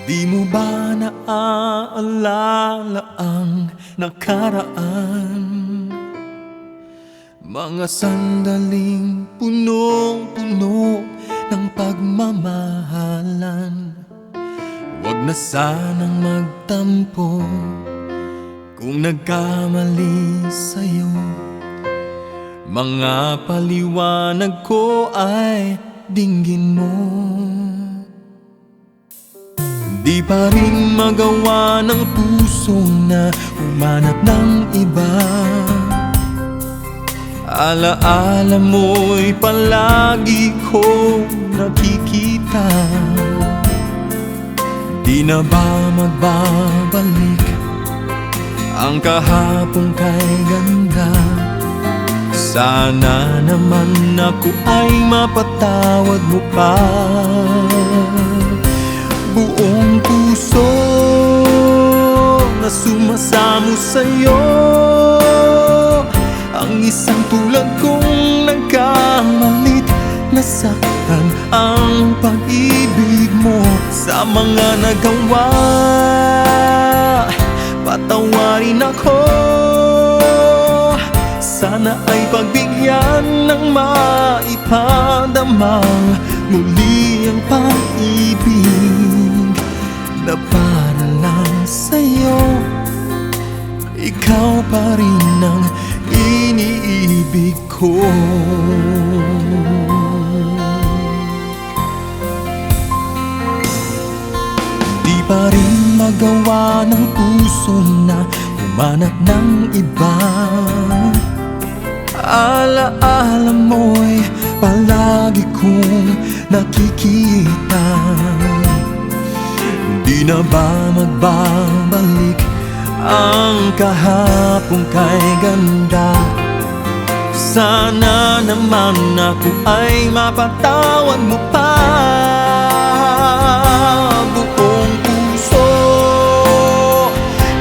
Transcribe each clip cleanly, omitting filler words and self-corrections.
Di mo ba naaalala ang nakaraan? Mga sandaling punong-puno ng pagmamahalan. Huwag na sanang magtampo kung nagkamali sa'yo. Mga paliwanag ko ay dinggin mo. Di pa rin magawa ng puso na humanap ng iba. Alaala mo'y palagi kong nakikita. Di na ba magbabalik ang kahapon kay ganda? Sana naman ako ay mapatawad mo pa. Buong puso na sumasamo sa'yo, ang isang tulad kong nagkamalit. Nasaktan ang pag-ibig mo sa mga nagawa. Patawarin ako, sana ay pagbigyan ng maipadamang muli ang pag-ibig na para lang sa'yo. Ikaw pa rin ang iniibig ko. Di pa rin magawa ng puso na humanap ng iba. Alaala mo'y palagi kong nakikita. Di na ba magbabalik ang kahapon kay ganda? Sana naman ako ay mapatawad mo pa. Buong puso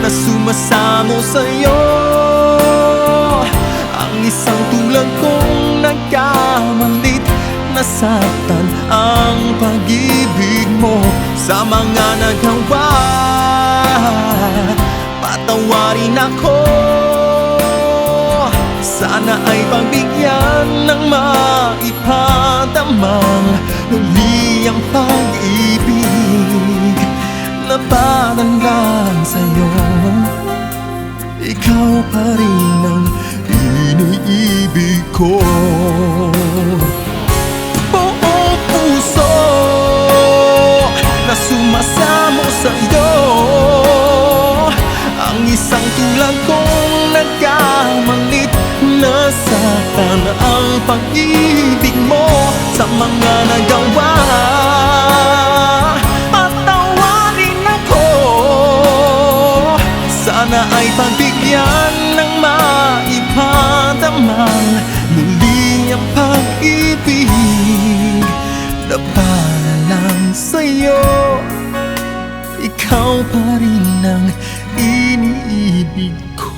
na sumasamo sa'yo, ang isang tulad kong nagkamalit. Nasaktan ang pag-ibig mo sa mga nagawa. Patawarin ako, sana ay pagbigyan ng maipadamang muli ang pag-ibig na para lang sa'yo. Ikaw pa rin ang iniibig ko. Buong puso na sumasamo sa'yo, ang isang tulad kong nagkamalit. Nasaktan ang pag-ibig mo sa mga nagawa. Patawarin ako, sana ay pagbigyan ng maipadamang muli ang pag-ibig na para lang sa'yo. Ikaw pa rin ang iniibig ko.